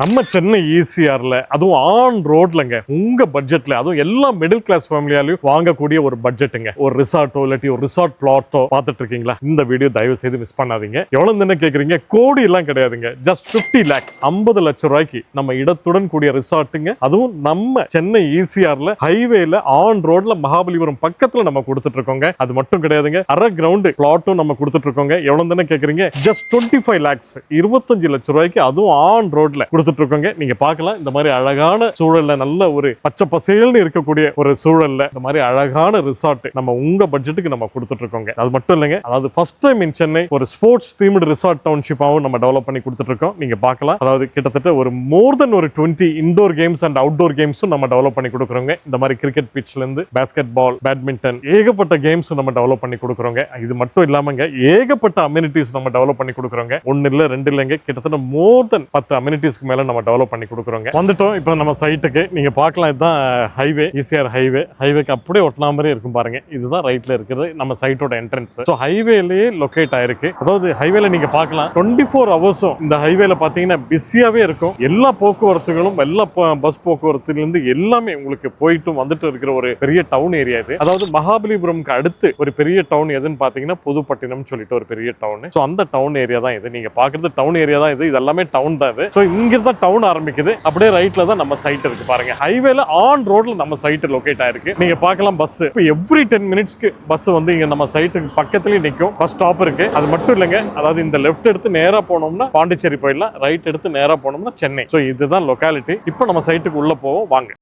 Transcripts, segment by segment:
நம்ம சென்னை ஈசிஆர்ல அதுவும் ஆன் ரோட்லங்க உங்க பட்ஜெட்ல அதுவும் எல்லா மிடில் கிளாஸ் ஃபேமிலியாலையும் வாங்கக்கூடிய ஒரு பட்ஜெட்டுங்க. ஒரு ரிசார்ட்டோ இல்லாட்டி ஒரு ரிசார்ட் பிளாட்டோ பார்த்துட்டு இருக்கீங்களா? இந்த வீடியோ தயவு செய்து மிஸ் பண்ணாதீங்க. எவ்வளவு தானே கேக்குறீங்க? கோடி எல்லாம் கிடையாதுங்க. ஜஸ்ட் 50 lakhs 50 லட்சம் ரூபாய்க்கு நம்ம இடத்துடன் கூடிய ரிசார்ட்டுங்க. அதுவும் நம்ம சென்னை ஈசிஆர்ல ஹைவேல ஆன் ரோட்ல மகாபலிபுரம் பக்கத்துல நம்ம கொடுத்துட்டு இருக்கோங்க. அது மட்டும் கிடையாதுங்க, அரை கிரவுண்ட் பிளாட்டும் நம்ம கொடுத்துட்டு இருக்கோங்க. எவ்வளவு தானே கேக்குறீங்க? ஜஸ்ட் 25 lakhs 25 லட்சம் ரூபாய்க்கு அதுவும் ஆன் ரோட்ல கொடுத்துட்டு இருக்கோங்க. நீங்க பார்க்கலாம், இந்த மாதிரி அழகான சூழல்ல நல்ல ஒரு பச்சை பசேல்னு இருக்கக்கூடிய ஒரு சூழல்ல இந்த மாதிரி அழகான ரிசார்ட் நம்ம உங்க பட்ஜெட்டுக்கு நம்ம கொடுத்துட்டு இருக்கோங்க. அது மட்டும் இல்லைங்க, அதாவது ஃபர்ஸ்ட் டைம் இன் சென்னை ஒரு ஸ்போர்ட்ஸ் தீம்டு ரிசார்ட் டவுன்ஷிப்பாவும் நம்ம டெவலப் பண்ணி கொடுத்துட்டு இருக்கோம். நீங்க பார்க்கலாம், அதாவது கிட்டத்தட்ட ஒரு மோர் தென் ஒரு 20 இன்டோர் கேம்ஸ் அண்ட் அவுட்டோர் கேம்ஸும் நம்ம டெவலப் பண்ணி கொடுக்குறோங்க. இந்த மாதிரி கிரிக்கெட் பிட்ச்ல இருந்து பாஸ்கெட் பால், பேட்மிண்டன், ஏகப்பட்ட கேம்ஸ் நம்ம டெவலப் பண்ணி கொடுக்குறோங்க. இது மட்டும் இல்லாமங்க ஏகப்பட்ட அம்யூனிட்டிஸ் நம்ம டெவலப் பண்ணி கொடுக்குறோங்க. ஒன்னு இல்ல ரெண்டு இல்லைங்க, கிட்டத்தட்ட மோர் தென் 10 அம்யூனிட்டிஸ்க்கு மேல நம்ம டெவலப் பண்ணி கொடுக்குறோங்க. வந்துட்டோம் இப்போ நம்ம சைட்டுக்கு. நீங்க பார்க்கலாம், இதுதான் ஹைவே, ஈசிஆர் ஹைவேக்கு அப்படியே ஒட்டினா மாதிரி இருக்கும் பாருங்க. இதுதான் ரைட்ல இருக்கிறது நம்ம சைட்டோட என்ட்ரன்ஸ். ஸோ ஹைவேலயே லொகேட் ஆயிருக்கு. அதாவது ஹைவேல நீங்க பார்க்கலாம் 24 ஹவர்ஸும் இந்த ஹைவேல பாத்தீங்கன்னா பிஸியாவே இருக்கும். எல்லா போக்குவரத்துகளும், எல்லா பஸ் போக்குவரத்துல இருந்து எல்லாமே உங்களுக்கு போயிட்டு வந்துட்டு இருக்கிற ஒரு பெரிய டவுன் ஏரியா இது. அதாவது மகாபலிபுரம்க்கு அடுத்து ஒரு பெரிய டவுன் எதுன்னு பாத்தீங்கன்னா புதுப்பட்டினம் சொல்லிட்டு ஒரு பெரிய டவுன். ஸோ அந்த டவுன் ஏரியா தான் இது. நீங்க பாக்குறது டவுன் ஏரியா தான் இது. இதெல்லாமே டவுன் தான் இது. ஸோ இங்க தான் டவுன் ஆரம்பிக்குது. அப்படியே ரைட்ல தான் நம்ம சைட் இருக்கு பாருங்க. ஹைவேல ஆன் ரோட்ல நம்ம சைட் லொகேட் ஆயிருக்கு. நீங்க பார்க்கலாம், பஸ் இப்போ எவ்ரி 10 மினிட்ஸ்க்கு பஸ் வந்து இங்க நம்ம சைட்டுக்கு பக்கத்துலயே நிற்கும். பஸ் ஸ்டாப் இருக்கு. அது மட்டும் இல்லைங்க, அதாவது இந்த லெஃப்ட் எடுத்து நேரா போனோம்னா பாண்டிச்சேரி போயிடலாம், ரைட் எடுத்து நேரா போனோம்னா சென்னை. ஸோ இதுதான் லொகாலிட்டி. இப்போ நம்ம சைட்டுக்கு உள்ள போவோம், வாங்க.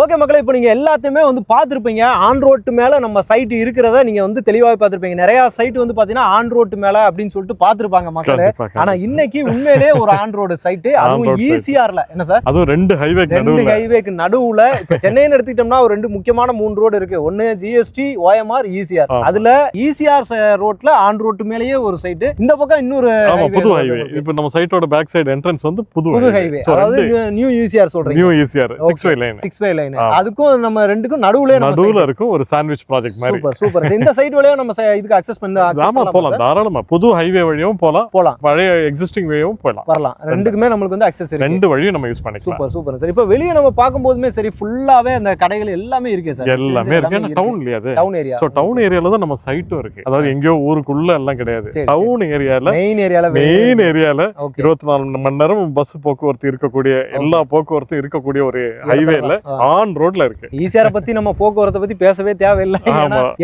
ஓகே மக்களே, இப்போ நீங்கள் எல்லாத்தையுமே வந்து பார்த்துருப்பீங்க. ஆன் ரோட்டு மேலே நம்ம சைட்டு இருக்கிறத நீங்கள் வந்து தெளிவாக பார்த்துருப்பீங்க. நிறையா சைட்டு வந்து பார்த்தீங்கன்னா ஆன் ரோட்டு மேலே அப்படின்னு சொல்லிட்டு பார்த்துருப்பாங்க மக்களே. ஆனால் இன்னைக்கு உண்மையிலே ஒரு ஆன் ரோடு சைட்டு, அதுவும் ஈசிஆர்ல. என்ன சார், அதுவும் ரெண்டு ஹைவேக்கு நடுவில். இப்போ சென்னைன்னு எடுத்துக்கிட்டோம்னா ஒரு ரெண்டு முக்கியமான 3 ரோடு இருக்கு. ஒன்று ஜிஎஸ்டி, OMR, ஈசிஆர். அதுல ஈசிஆர் ரோட்ல ஆன் ரோட்டு மேலேயே ஒரு சைட்டு, இந்த பக்கம் இன்னொரு புது ஹைவே. இப்போ நம்ம சைட்டோட பேக் சைடு என்ட்ரன்ஸ் வந்து புது ஹைவே, அதாவது நியூ ஈசிஆர் சொல்றீங்க. நியூ ஈசிஆர் 6 வே லைன். அதுக்கும் நம்ம ரெண்டுக்கும் நடுவுல இருக்கும் ஒரு சாண்ட்விச் ப்ராஜெக்ட் மாதிரி. சூப்பர். இந்த சைடு வழியா நம்ம இதுக்கு அக்சஸ் பண்ணலாம். போலாம், தாராளமா புது ஹைவே வழியும் போலாம், பழைய எக்ஸிஸ்டிங் வேயும் வரலாம். ரெண்டுக்குமே நமக்கு வந்து அக்சஸ் இருக்கு. ரெண்டு வழியும் நம்ம யூஸ் பண்ணிக்கலாம். Super sir. இப்போ வெளிய நம்ம பாக்கும்போதுமே சரி, ஃபுல்லாவே அந்த கடைகள் எல்லாமே இருக்கு சார். எல்லாமே இருக்கு. டவுன் இல்லையா அது? Town area. சோ டவுன் ஏரியால தான் நம்ம சைட்டும் இருக்கு. அதாவது எங்கயோ ஊருக்குள்ள எல்லாம் கிடையாது. டவுன் ஏரியால, மெயின் ஏரியால 24 மணி நேரம் பஸ் போக்குவரத்து இருக்கக்கூடிய, எல்லா போக்குவரத்தும் இருக்கக்கூடிய ஒரு ஹைவேல ஆன் ரோட்ல இருக்கு. ஈசிஆர் பத்தி நம்ம போக்குவரத்தை பத்தி பேசவே தேவையில்லை.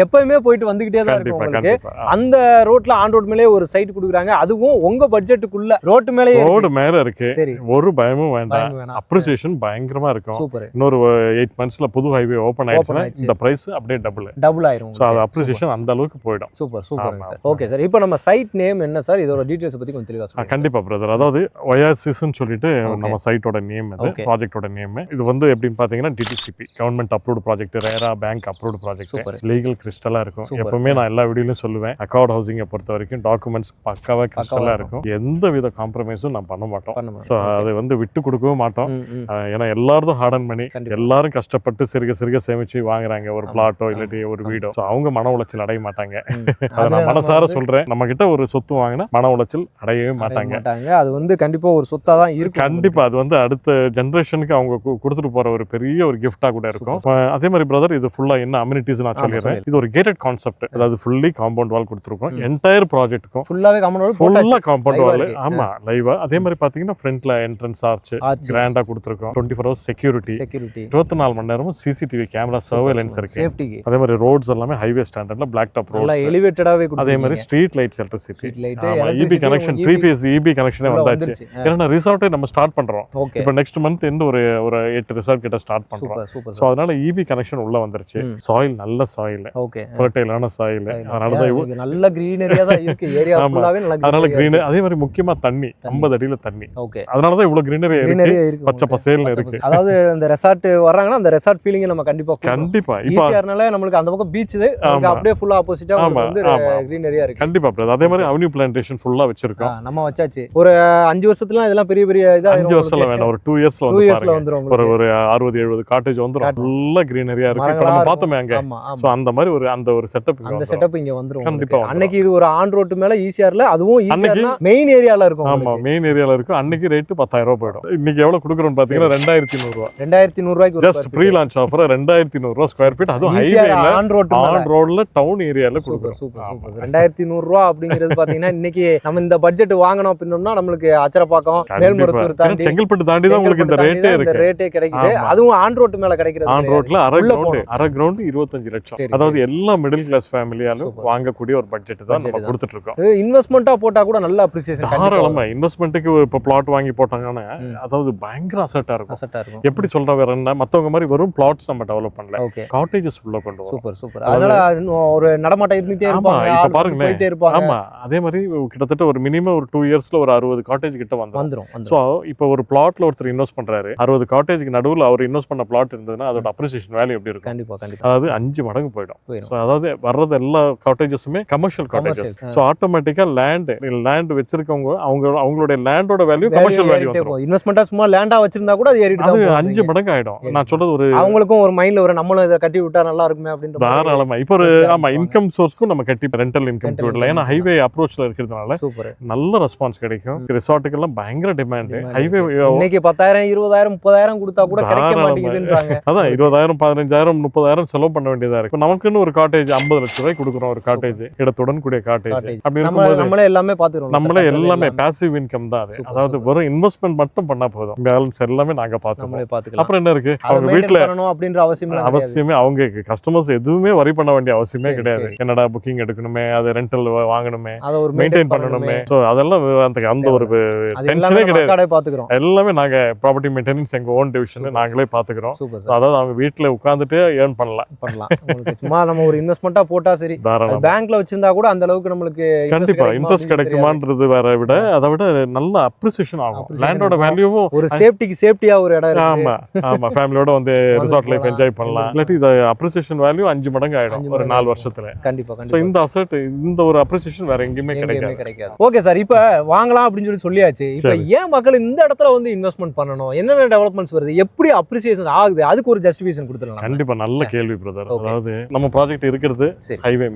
எப்பவுமே போயிட்டு வந்துகிட்டே தான் இருக்கு உங்களுக்கு. அந்த ரோட்ல ஆன் ரோட் மேலே ஒரு சைட் கொடுக்குறாங்க. அதுவும் உங்க பட்ஜெட்டுக்குள்ள ரோட் மேல இருக்கு. ஒரு பயமும் வேண்டாம். அப்ரிசியேஷன் பயங்கரமா இருக்கும். இன்னொரு 8 monthsல புது ஹைவே ஓபன் ஆயிடுச்சுன்னா இந்த பிரைஸ் அப்படியே டபுள் ஆயிரும். சோ அது அப்ரிசியேஷன் அந்த அளவுக்கு போய்டும். Super sir. ஓகே சார், இப்போ நம்ம சைட் நேம் என்ன சார்? இதோட டீடைல்ஸ் பத்தி கொஞ்சம் தெளிவா சொல்லுங்க. கண்டிப்பா பிரதர். அதாவது ஒயாசிஸ் னு சொல்லிட்டு நம்ம சைட்டோட நேம், இது ப்ராஜெக்ட்டோட நேம். இது வந்து எப்படின்னு பாத்தீங்கன்னா டிடிசிபி, கவர்மெண்ட் அப்ரூவ்ட் ப்ராஜெக்ட், ரேரா பேங்க் அப்ரூவ்ட் ப்ராஜெக்ட், லீகல் கிறிஸ்டலா இருக்கும். எப்பவுமே நான் எல்லா வீடியோலயும் சொல்லுவேன், அக்கார்ட் ஹவுசிங்கை பொறுத்த வரைக்கும் டாக்குமெண்ட்ஸ் பக்காவா கிறிஸ்டலா இருக்கும். எந்த வித காம்ப்ரமைஸும் நான் பண்ண மாட்டோம். அதை வந்து விட்டு கொடுக்கவும் மாட்டோம். ஏன்னா எல்லாரும் ஹார்ட் அண்ட் மணி, எல்லாரும் கஷ்டப்பட்டு சிறுக சேமிச்சு வாங்குறாங்க ஒரு பிளாட்டோ இல்லாட்டி ஒரு வீடோ. அவங்க மன உளைச்சல் அடைய மாட்டாங்க. அதை நான் மனசார சொல்றேன். நம்ம கிட்ட ஒரு சொத்து வாங்கினா மன உளைச்சல் அடையவே மாட்டாங்க. அது வந்து கண்டிப்பா ஒரு சொத்தா தான் இருக்கும். கண்டிப்பா அது வந்து அடுத்த ஜெனரேஷனுக்கு அவங்க கொடுத்துட்டு போற ஒரு பெரிய ஒரு கிஃப்டா கூட இருக்கும். அதே மாதிரி பிரதர், இது ஃபுல்லா என்ன அம்யூனிட்டிஸ் நான் சொல்லிடுறேன். இது ஒரு கேட்டட் கான்செப்ட். அதாவது ஃபுல்லி காம்பவுண்ட் வால் கொடுத்துருக்கோம். என்டையர் ப்ராஜெக்ட்டுக்கும் ஃபுல்லாவே காம்பவுண்ட் வால். ஆமா, லைவா. அதே மாதிரி பாத்தீங்கன்னா ஃப்ரண்ட்ல என்ட்ரன்ஸ் ஆர்ச் கிராண்டா கொடுத்துருக்கோம். 24 hours செக்யூரிட்டி, 24 மணி நேரமும் சிசிடிவி கேமரா சர்வேலன்ஸ் இருக்கு. அதே மாதிரி ரோட்ஸ் எல்லாமே ஹைவே ஸ்டாண்டர்ட்ல பிளாக் டாப் ரோட்ஸ், எலிவேட்டடாவே. அதே மாதிரி street lights, electricity, EB connection, 3 phase EB கனெக்ஷனே வந்தாச்சு. ஏன்னா ரிசார்ட்டே நம்ம ஸ்டார்ட் பண்றோம். இப்போ நெக்ஸ்ட் மந்த் ஒரு 8 ரிசார்ட் கிட்ட ஸ்டார்ட் பண்றோம். சோ அதனால EB கனெக்ஷன் உள்ள வந்துருச்சு. சாயில் நல்ல சாயில், ஃபெர்டைலான சாயில். அதனால தான் நல்ல கிரீனரியா தான் இருக்கு. ஏரியா ஃபுல்லாவே நல்ல அதனால கிரீன். அதே மாதிரி முக்கியமா தண்ணி, 50 அடியில தண்ணி. அதனால தான் இவ்வளவு கிரீனரி இருக்கு, பச்சை பசேல்னு இருக்கு. அதாவது இந்த ரெசார்ட் வர்றாங்கன்னா அந்த ரெசார்ட் ஃபீலிங் நம்ம கண்டிப்பா ஈஸியார்னால நமக்கு அந்த பக்கம் பீச் இது அப்படியே ஃபுல்லா ஆப்போசிட்டா வந்து கிரீனரியா இருக்கு. கண்டிப்பா பிரதர். அதே மாதிரி அவென்யூ பிளான்டேஷன் ஃபுல்லா வச்சிருக்கோம். நம்ம வச்சாச்சு. ஒரு 5 வருஷத்துல இதெல்லாம் பெரிய இதா 5 வருஷத்துல வேணாம், ஒரு 2 இயர்ஸ்ல வந்துரும். ஒரு 60-70 20 காட்டேஜ் வந்துரும். ஃபுல்லா கிரீனரியா இருக்கு. இப்ப நம்ம பார்த்தோமே அங்க. சோ அந்த மாதிரி ஒரு செட்டப் அந்த செட்டப் இங்க வந்துரும். கண்டிப்பா அன்னைக்கு இது ஒரு ஆன் ரோட் மேல ஈஸியார்ல, அதுவும் ஈஸியார்னா மெயின் ஏரியால இருக்கும். ஆமா, மெயின் ஏரியால இருக்கும். அன்னைக்கு ரேட் 10,000 ரூபாய் போயிடும். இன்னைக்கு எவ்வளவு கொடுக்குறோம்னு பாத்தீங்கன்னா 2100 ரூபாய். 2100 ரூபாய்க்கு ஜஸ்ட் ப்ரீ லான்ச் ஆஃபர் 2100 ரூபாய் ஸ்கொயர் ஃபீட். அதுவும் ஹைவேல ஆன் ரோட்ல டவுன் ஏரியால கொடுக்குறோம். சூப்பர் 2100 ரூபாய் அப்படிங்கிறது பாத்தீங்கன்னா இன்னைக்கு நம்ம இந்த பட்ஜெட் வாங்கணும் அப்படின்னா நம்மளுக்கு அச்சரப்பாக்கம், மேல்மருத்தூர் தாண்டி, செங்கல்பட்டு தாண்டி தான் உங்களுக்கு இந்த ரேட்டே கிடைக்குது. அதுவும் ஆன் ரோட் மேல கிடைக்கிறது. ஆன் ரோட்ல அரை கிரவுண்ட் 25 லட்சம். அதாவது எல்லா மிடில் கிளாஸ் ஃபேமிலியாலும் வாங்கக்கூடிய ஒரு பட்ஜெட் தான் நம்ம கொடுத்துட்டு இருக்கோம். இன்வெஸ்ட்மெண்டா போட்டா கூட நல்ல அப்ரிசியேஷன். தாராளமா இன்வெஸ்ட்மெண்ட்டுக்கு இப்ப பிளாட் வாங்கி போட்டாங்கன்னா அதாவது பயங்கர அசெட்டா இருக்கும். எப்படி சொல்ற வேற என்ன, மத்தவங்க மாதிரி வெறும் பிளாட்ஸ் நம்ம டெவலப் பண்ணல, காட்டேஜஸ் உள்ள கொண்டு வரோம். சூப்பர். அதனால ஒரு நடமாட்டம் இருந்துட்டே இருப்பாங்க. இப்ப பாருங்களேன். ஆமா, அதே மாதிரி கிட்டத்தட்ட ஒரு மினிமம் ஒரு 2 இயர்ஸ்ல ஒரு 60 காட்டேஜ் கிட்ட வந்துரும். சோ இப்போ ஒரு பிளாட்ல ஒருத்தர் இன்வெஸ்ட் பண்றாரு, 60 காட்டேஜ்க்கு நடுவுல அவர் இன்வெஸ்ட் பண்ண பிளாட் இருந்ததுன்னா அதோட அப்ரிசியேஷன் வேல்யூ எப்படி இருக்கும்? கண்டிப்பா. அதாவது 5 மடங்கு போயிடும். சோ அதாவது வர்றது எல்லா காட்டேஜஸுமே கமர்ஷியல் காட்டேஜஸ். சோ ஆட்டோமேட்டிக்கா லேண்ட் வச்சிருக்கவங்க அவங்களுடைய லேண்டோட வேல்யூ கமர்ஷியல் வேல்யூ வந்துரும். இன்வெஸ்ட்மென்ட்டா சும்மா லேண்டா வச்சிருந்தா கூட அது ஏறிட்டு அது 5 மடங்கு ஆயிடும். நான் சொல்றது ஒரு அவங்களுக்கும் ஒரு மைண்ட்ல ஒரு நம்மளும் இத கட்டி விட்டா நல்லா இருக்குமே அப்படின்ற தாராளமா. இப்போ ஒரு இன்கம் சோர்ஸ்க்கும் நம்ம கட்டி ரெண்டல் இன்கம் விடலாம். ஏன்னா ஹைவே அப்ரோச்ல இருக்கிறதுனால நல்ல ரெஸ்பான்ஸ் கிடைக்கும். ரிசார்ட்டுக்கு எல்லாம் பயங்கர டிமாண்ட். ஹைவே இன்னைக்கு 10,000 20,000 30,000 கொடுத்தா கூட கிடைக்க மாட்டேங்குதுன்றாங்க. அதான் 20,000 15,000 30,000 செலவு பண்ண வேண்டியதா இருக்கு. நமக்குன்னு ஒரு காட்டேஜ் 50 லட்சம் ரூபாய் கொடுக்குறோம். ஒரு காட்டேஜ் இடத்துடன் கூடிய காட்டேஜ். அப்படி இருக்கும்போது நம்மளே எல்லாமே பாத்துறோம். நம்மளே எல்லாமே பாசிவ் இன்கம் தான் அது. அதாவது வெறும் இன்வெஸ்ட்மென்ட் மட்டும் பண்ணா போதும். பேலன்ஸ் எல்லாமே நாங்க பாத்துக்கலாம். அப்புறம் என்ன இருக்கு, அவங்க வீட்ல பண்ணனும் அப்படின்ற அவசியமே அவங்க கஸ்டமர்ஸ் எதுவுமே வரி பண்ண வேண்டிய அவசியமே கிடையாது. என்னடா புக்கிங் எடுக்கணுமே, அது ரெண்டல் வாங்கணுமே, மெயின்டைன் பண்ணணுமே, சோ அதெல்லாம் அந்த ஒரு டென்ஷனே கிடையாது. எல்லாமே நாங்க ப்ராப்பர்ட்டி மெயின்டெனன்ஸ் எங்க ஓன் டிவிஷன் நாங்களே பாத்துக்கிறோம். அதாவது அவங்க வீட்ல உட்கார்ந்துட்டே ஏர்ன் பண்ணலாம். சும்மா நம்ம ஒரு இன்வெஸ்ட்மென்ட்டா போட்டா சரி, பேங்க்ல வச்சிருந்தா கூட அந்த அளவுக்கு நமக்கு கண்டிப்பா இன்ட்ரெஸ்ட் கிடைக்குமான்றது வேற விட அதை விட நல்ல அப்ரிசியேஷன் ஆகும். லேண்டோட வேல்யூவும் ஒரு சேஃப்டியா ஒரு இடம் இருக்கு. ஆமா ஃபேமிலியோட வந்து ரிசார்ட் லைஃப் என்ஜாய் பண்ணலாம். இல்லாட்டி இது அப்ரிசியேஷன் வேல்யூ 5 மடங்கு ஆயிடும் ஒரு 4 வருஷத்துல. கண்டிப்பா. சோ இந்த அசெட் இந்த ஒரு அப்ரிசியேஷன் வேற எங்கேயுமே கிடைக்காது. ஓகே சார், இப்ப வாங்கலாம் அப்படின்னு சொல்லியாச்சு. இப்ப ஏன் மக்கள் இந்த இடத்துல வந்து இன்வெஸ்ட்மென்ட் பண்ணணும், என்னென்ன டெவலப்மெண்ட்ஸ் வருது, எப்படி அப்ரிசியேஷன் ஆகுது, அதுக்கு ஒரு ஜஸ்டிஃபிகேஷன் கொடுத்துடலாம். கண்டிப்பா நல்ல கேள்வி பிரதர். அதாவது நம்ம ப்ராஜெக்ட் இருக்கிறது ஹைவே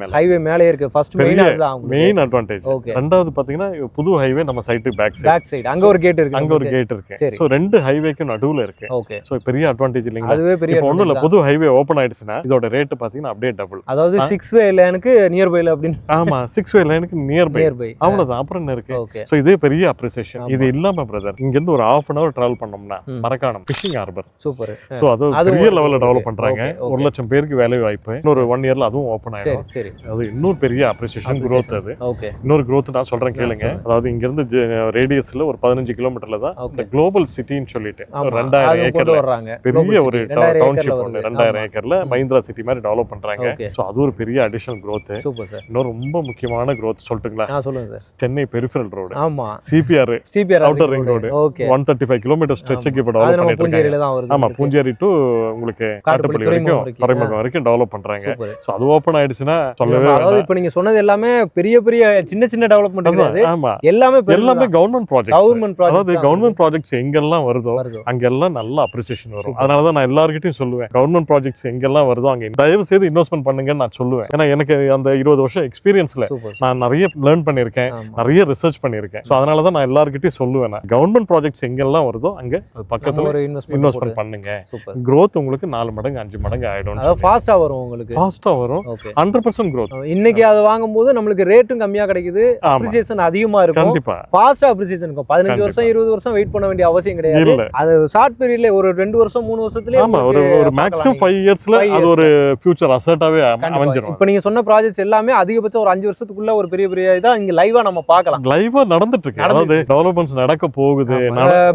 மேலே இருக்கு. First main advantage. ரெண்டாவது பாத்தீங்கன்னா புது ஹைவே நம்ம சைட்டுக்கு பேக் சைடு அங்க ஒரு கேட் இருக்கு. சோ ரெண்டு ஹைவேக்கு நடுவுல இருக்கு. சோ பெரிய அட்வான்டேஜ் இல்லைங்களா? அதுவே பெரிய. இப்போ ஒண்ணும் இல்ல, புது ஹைவே ஓபன் ஆயிடுச்சுன்னா இதோட ரேட் பாத்தீங்கன்னா அப்படியே டபுள். அதாவது 6-வே லைனுக்கு நியர்பைல அப்படி. ஆமா, 6-வே லைனுக்கு நியர்பை. அவ்வளவுதான். அப்புறம் என்ன இருக்கு? சோ இதே பெரிய அப்ரிசியேஷன். இது இல்லாம பிரதர் இங்க இருந்து ஒரு 1/2 hour டிராவல் பண்ணோம்னா Marakkanam fishing harbour. Super. So அது பெரிய லெவல்ல டெவலப் பண்றாங்க. 1 லட்சம் பேருக்கு வேலை வாய்ப்பு. இன்னொரு 1 இயர்ல அதுவும் ஓபன் ஆயிடும். அது இன்னொரு பெரிய அப்ரிசியேஷன் growth. அது இன்னொரு growth நான் சொல்றேன் கேளுங்க. அதாவது இங்க இருந்து ரேடியஸ்ல ஒரு 15 கிலோமீட்டர்ல தான் குளோபல் சிட்டின்னு சொல்லிட்டு 2000 ஏக்கர்ல பெரிய ஒரு டவுன்ஷிப் 2000 ஏக்கர்ல மஹிந்திரா சிட்டி மாதிரி டெவலப் பண்றாங்க. சோ அது ஒரு பெரிய அடிஷனல் growth. இன்னொரு ரொம்ப முக்கியமான growth சொல்லட்டுங்களா? சொல்லுங்க சார். Chennai peripheral road. ஆமா, CPR outer ring road 135 kilometre ஸ்ட்ரெச்சுக்கு இப்ப டெவலப் பண்ணிட்டு இருக்காங்க. ஆமா, பூஞ்சேரி டு உங்களுக்கு காட்டுப்பள்ளி வரைக்கும் துறைமுகம் வரைக்கும் டெவலப் பண்றாங்க. சோ அது ஓபன் ஆயிடுச்சுன்னா சொல்லவே அதாவது இப்ப நீங்க சொன்னது எல்லாமே பெரிய பெரிய சின்ன டெவலப்மென்ட் கிடையாது. ஆமா, எல்லாமே கவர்மெண்ட் ப்ராஜெக்ட்ஸ். அதாவது கவர்மெண்ட் ப்ராஜெக்ட்ஸ் எங்கெல்லாம் வருதோ அங்கெல்லாம் நல்ல அப்ரிசியேஷன் வரும். அதனால தான் நான் எல்லார்கிட்டயும் சொல்லுவேன், கவர்மெண்ட் ப்ராஜெக்ட்ஸ் எங்கெல்லாம் வருதோ அங்க தயவு செய்து இன்வெஸ்ட்மென்ட் பண்ணுங்கன்னு நான் சொல்லுவேன். ஏன்னா எனக்கு அந்த 20 வருஷம் எக்ஸ்பீரியன்ஸ்ல நான் நிறைய லேர்ன் பண்ணிருக்கேன், நிறைய ரிசர்ச் பண்ணிருக்கேன். சோ அதனால தான் நான் எல்லார்கிட்டயும் சொல்லுவேன், கவர்மெண்ட் ப்ராஜெக்ட்ஸ் எங்கெல்லாம் வருதோ அங்க பக்கத்துல இன்வெஸ்ட்மென்ட் பண்ணுங்க. growth உங்களுக்கு 4 மடங்கு 5 மடங்கு ஆயிடும். அதாவது ஃபாஸ்டா வரும். உங்களுக்கு ஃபாஸ்டா வரும். 100% growth. இன்னைக்கு அது வாங்கும்போது நமக்கு ரேட்டும் கம்மியா கிடைக்குது, அப்ரிசியேஷன் அதிகமா இருக்கும். கண்டிப்பா ஃபாஸ்டா அப்ரிசியேஷன் இருக்கும். 15 வருஷம் 20 வருஷம் வெயிட் பண்ண வேண்டிய அவசியம் கிடையாது. அது ஷார்ட் பீரியட்ல ஒரு 2 வருஷம் 3 வருஷத்துலயே ஆமா, ஒரு மேக்ஸிமம் 5 இயர்ஸ்ல அது ஒரு ஃபியூச்சர் அசெட்டாவே அமைஞ்சிரும். இப்போ நீங்க சொன்ன ப்ராஜெக்ட்ஸ் எல்லாமே அதிகபட்சம் ஒரு 5 வருஷத்துக்குள்ள ஒரு பெரிய பெரிய இதா இங்க லைவா நம்ம பார்க்கலாம். லைவா நடந்துட்டு இருக்கு. அதாவது டெவலப்மென்ட்ஸ் நடக்க போகுது.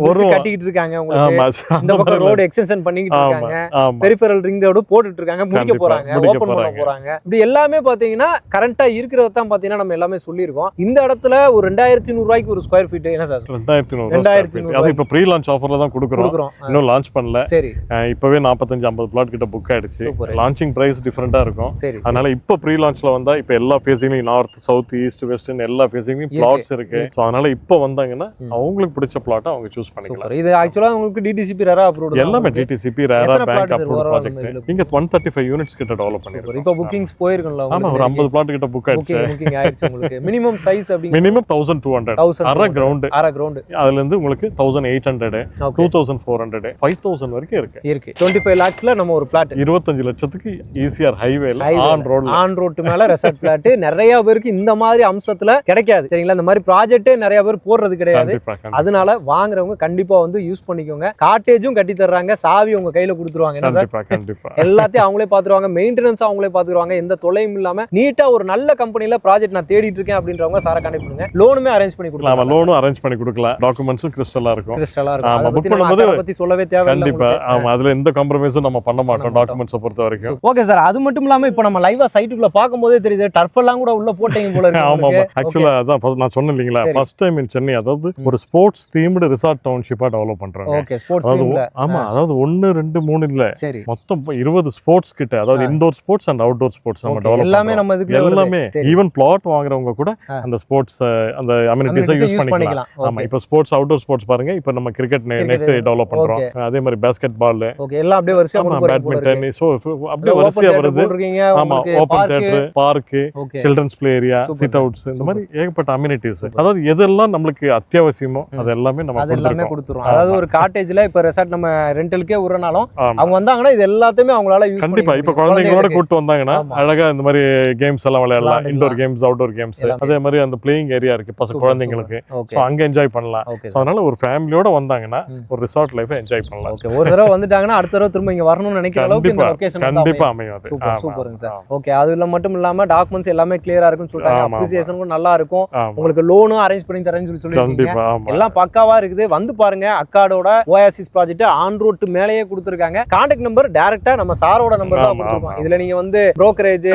ஒரு கட்டிட்டு இருக்காங்க. உங்களுக்கு இந்த பக்கம் ரோட் எக்ஸ்டென்ஷன் பண்ணிட்டு இருக்காங்க. பெரிஃபரல் ரிங் ரோட் போட்டுட்டு இருக்காங்க. முடிக்க போறாங்க, ஓபன் பண்ண போறாங்க. இப்படி எல்லாமே பாத்தீங்கன்னா கரண்டா இருக்கிறத தான் பாத்தீங்கன்னா நம்ம எல்லாமே சொல்லிருக்கோம். இந்த இடத்துல ஒரு 2100 ரூபாய்க்கு ஒரு ஸ்கொயர் ஃபீட் என்ன சார்? 2100. அது இப்ப ப்ரீ லான்ச் ஆஃபர்ல தான் கொடுக்குறோம். இன்னும் லான்ச் பண்ணல. சரி, இப்பவே 45-50 பிளாட் கிட்ட புக் ஆயிடுச்சு. லான்ச்சிங் பிரைஸ் டிஃபரெண்டா இருக்கும். அதனால இப்ப ப்ரீ லான்ச்ல வந்தா இப்ப எல்லா ஃபேசிங்லயும் நார்த் சவுத் ஈஸ்ட் வெஸ்ட் எல்லா ஃபேசிங்லயும் பிளாட்ஸ் இருக்கு. சோ அதனால இப்ப வந்தாங்கன்னா அவங்களுக்கு பிடிச்ச பிளாட் அவங்க சூஸ் பண்ணிக்கலாம். இது ஆக்சுவலா உங்களுக்கு டிடிசிபி ரேரா அப்ரூவ்ட். எல்லாமே டிடிசிபி ரேரா எத்தனை bank plots approved overall project இதுல? இங்க 135 யூனிட்ஸ் கிட்ட டெவலப் பண்ணிருக்கோம். இப்போ புக்கிங்ஸ் போயிருக்கும்ல ஆமா ஒரு 50 பிளாட் கிட்ட புக் ஆயிடுச்சு. புக்கிங் ஆயிடுச்சு உங்களுக்கு. மினிமம் சைஸ் அப்படி மினிமம் 1200 அரை கிரவுண்ட், அரை கிரவுண்ட். அதுல இருந்து உங்களுக்கு 1800 ஓகே 2400 5000 வரைக்கும் இருக்கு. 25 lakhsல நம்ம ஒரு பிளாட் 25 லட்சத்துக்கு ஈசிஆர் ஹைவேல ஆன் ரோட்ல ஆன் ரோட் மேல ரெசார்ட் பிளாட் நிறைய பேருக்கு இந்த மாதிரி அம்சத்துல கிடைக்காது சரிங்களா. இந்த மாதிரி ப்ராஜெக்ட்டே நிறைய பேர் போடுறது கிடையாது. கண்டிப்பா கண்டிப்பா அதனால வாங்குறவங்க கண்டிப்பா வந்து யூஸ் பண்ணிக்கோங்க. காட்டேஜும் கட்டி தர்றாங்க, சாவி உங்க கையில கொடுத்துருவாங்க. என்ன சார் கண்டிப்பா கண்டிப்பா எல்லாத்தையும் அவங்களே பாத்துருவாங்க, மெயின்டெனன்ஸ் அவங்களே பாத்துருவாங்க, எந்த தொலையும் இல்லாம நீட்டா ஒரு நல்ல கம்பெனில ப்ராஜெக்ட் நான் தேடிட்டு இருக்கேன் அப்படின்றவங்க சாரை கான்டாக்ட் பண்ணுங்க. லோனுமே அரேஞ்ச் பண்ணி நாம கொடுக்கலாம். லோனும் அரேஞ்ச் பண்ணி கொடுக்கலாம். டாக்குமெண்ட்ஸும் கிறிஸ்டலா இருக்கும். கிறிஸ்டலா ஆமா, இருக்கும். book பண்ணும்போது பத்தி சொல்லவே தேவையில்லை. கண்டிப்பா ஆமா, அதுல எந்த காம்ப்ரமைஸும் நம்ம பண்ண மாட்டோம் டாக்குமெண்ட்ஸை பொறுத்த வரைக்கும். ஓகே சார், அது மட்டும் இல்லாம இப்போ நம்ம லைவா சைட்டுக்குள்ள பார்க்கும்போதே தெரியுது டர்ஃப் எல்லாம் கூட உள்ள போட்டீங்க போல இருக்கு. ஆமா ஆமா, ஆக்சுவலா அதான் first நான் சொன்னேன் இல்லீங்களா, சரி. ஃபர்ஸ்ட் டைம் இன் சென்னை, அதாவது ஒரு ஸ்போர்ட்ஸ் தீம்டு ரிசார்ட் டவுன்ஷிப்பா டெவலப் பண்றாங்க. ஓகே ஸ்போர்ட்ஸ் அதாவது டீம்ல ஆமா, அதாவது 1 2 3 இல்ல, சரி மொத்தம் 20 ஸ்போர்ட்ஸ் கிட்ட, அதாவது indoor sports and outdoor sports நம்ம Okay, டெவலப் எல்லாமே நம்ம இதுக்குள்ள வருது. எல்லாமே. சரி. ஈவன் பிளாட் வாங்குறவங்க கூட ஆ. அந்த ஸ்போர்ட்ஸ் அந்த அம்யூனிட்டிஸை Amenities யூஸ் use பண்ணிக்கலாம். ஆமா, Okay. இப்போ ஸ்போர்ட்ஸ் அவுட்டோர் ஸ்போர்ட்ஸ் பாருங்க, இப்போ நம்ம கிரிக்கெட் நெட் டெவலப் பண்றோம். அதே மாதிரி பாஸ்கெட் பால், ஓகே எல்லாம் அப்படியே வரிசையா ஆமா கொண்டு போறீங்க போல பேட்மிண்டன், இருக்கு. சோ அப்படியே வரிசையா வருது. போட்டுருக்கீங்க. ஆமா, உங்களுக்கு open park. Theatre, park, okay children's play area, Super, sit sir. Outs, இந்த மாதிரி ஏகப்பட்ட அம்யூனிட்டிஸ். அதாவது எதெல்லாம் நம்மளுக்கு அத்தியாவசியமோ அது எல்லாமே நம்ம அது எல்லாமே கொடுத்துருக்கோம். கொடுத்துரும். அதாவது ஒரு காட்டேஜ்ல இப்ப ரெசார்ட் நம்ம ரெண்டலுக்கே விடுறனாலும் ஆமா அவங்க வந்தாங்கன்னா இது எல்லாத்தையுமே அவங்களால யூஸ் கண்டிப்பா. இப்ப குழந்தைங்களோட கூட்டு வந்தாங்கன்னா ஆமா. அழகா இந்த மாதிரி கேம்ஸ் எல்லாம் விளையாடலாம். விளையாடலாம். இன்டோர் கேம்ஸ், அவுட்டோர் கேம்ஸ், எல்லாமே. அதே மாதிரி அந்த பிளேயிங் ஏரியா இருக்கு பசங்க குழந்தைங்களுக்கு. ஓகே சோ அங்க என்ஜாய் பண்ணலாம். ஓகே சோ அதனால ஒரு ஃபேமிலியோட வந்தாங்கன்னா ம். ஒரு ரிசார்ட் லைஃபை என்ஜாய் பண்ணலாம். ஓகே ஒரு தடவை வந்துட்டாங்கன்னா அடுத்த தடவை திரும்ப இங்க வரணும்னு நினைக்கிற அளவுக்கு இந்த கண்டிப்பா லொகேஷன் கண்டிப்பா அமையும் அது. சூப்பர் ஆமா, சூப்பருங்க சார். ஆமா, ஓகே அதுல மட்டும் இல்லாம டாக்குமெண்ட்ஸ் எல்லாமே கிளியரா இருக்குன்னு சொல்லிட்டாங்க. ஆமா, அப்ரிசியேஷன் கூட நல்லா இருக்கும். ஆமா. உங்களுக்கு லோனும் அரேஞ்ச் பண்ணி தரேன்னு சொல்லிருக்கீங்க. கண்டிப்பா ஆமா. எல்லாம் பக்காவா இருக்குது. வந்து பாருங்க, அக்காடோட ஓயாசிஸ் ப்ராஜெக்ட் ஆன் ரோட் மேலேயே கொடுத்துருக்காங்க. கான்டாக்ட் நம்பர் டைரக்டா நம்ம சாரோட நம்பர் தான் ஆமா, கொடுத்துருக்கோம். ஆமா. இதுல நீங்க வந்து புரோக்கரேஜ்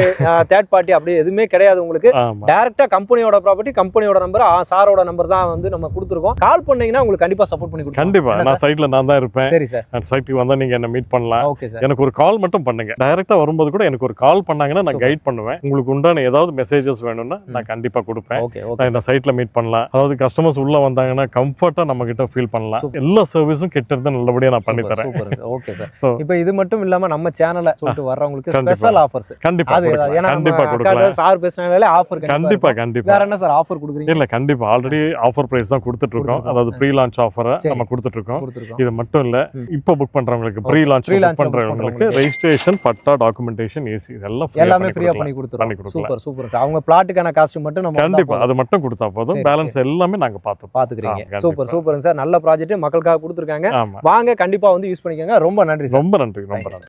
தேர்ட் பார்ட்டி அப்படி எதுவுமே கிடையாது. உங்களுக்கு ஆமா டைரக்டா கம்பெனியோட ப்ராப்பர்ட்டி, கம்பெனியோட நம்பர், சாரோட நம்பர் தான் வந்து நம்ம கொடுத்துருக்கோம். கால் பண்ணீங்கன்னா உங்களுக்கு கண்டிப்பா சப்போர்ட் பண்ணி கொடுப்போம். கண்டிப்பா. நான் சைட்ல நான் தான் இருப்பேன். சரி சார். அந்த சைட்டுக்கு வந்தா நீங்க என்ன மீட் பண்ணலாம். Okay sir. எனக்கு ஒரு கால் மட்டும் பண்ணுங்க. டைரக்டா வரும்போது கூட எனக்கு ஒரு கால் பண்ணாங்கன்னா நான் Super. கைட் பண்ணுவேன். உங்களுக்கு உண்டான ஏதாவது மெசேஜஸ் வேணும்னா நான் கண்டிப்பா கொடுப்பேன். ஓகே நான் ஓகே இந்த சைட்ல மீட் பண்ணலாம். அதாவது கஸ்டமர்ஸ் உள்ள வந்தாங்கன்னா கம்ஃபர்ட்டா நம்ம கிட்ட ஃபீல் பண்ணலாம். Super. எல்லா சர்வீஸும் கிட்ட இருந்து நல்லபடியா நான் பண்ணி தரேன். சூப்பர். Okay sir. சோ இப்போ இது மட்டும் இல்லாம நம்ம சேனலை சொல்லிட்டு வர்றவங்களுக்கு கண்டிப்பா. ஸ்பெஷல் ஆஃபர்ஸ் கண்டிப்பா அது கொடுக்கலாம். ஏன்னா கண்டிப்பா நம்ம கொடுக்கலாம். சார் பேசினாலே ஆஃபர் கண்டிப்பா கண்டிப்பா. வேற என்ன சார் ஆஃபர் கொடுக்குறீங்க? இல்ல கண்டிப்பா ஆல்ரெடி ஆஃபர் பிரைஸ் தான் கொடுத்துட்டு இருக்கோம். அதாவது ப்ரீ லான்ச் ஆஃபரை சரி. நம்ம கொடுத்துட்டு இருக்கோம். கொடுத்துருக்கோம். இது மட்டும் இல்ல, இப்போ புக் பண்றவங்களுக்கு ப்ரீ லான்ச் Pre-launch book பண்றவங்களுக்கு பண்றவங்களுக்கு ரெஜிஸ்ட்ரேஷன், பட்டா, டாக்குமெண்டேஷன், ஏசி இதெல்லாம் எல்லாமே ஃப்ரீயா பண்ணி பண்ணி கொடுத்துறோம். கொடுக்கலாம். Super super sir. அவங்க பிளாட்டுக்கான காஸ்ட் மட்டும் நம்ம கண்டிப்பா அது மட்டும் கொடுத்தா போதும். சரி, பேலன்ஸ் எல்லாமே நாங்க பார்த்துப்போம். பாத்துக்கிறீங்க. கண்டிப்பா. சூப்பர் சூப்பருங்க சார். நல்ல ப்ராஜெக்ட் மக்களுக்காக கொடுத்துருக்காங்க. ஆமா, வாங்க கண்டிப்பா வந்து யூஸ் பண்ணிக்கோங்க. ரொம்ப நன்றி சார். ரொம்ப நன்றி ரொம்ப நன்றி.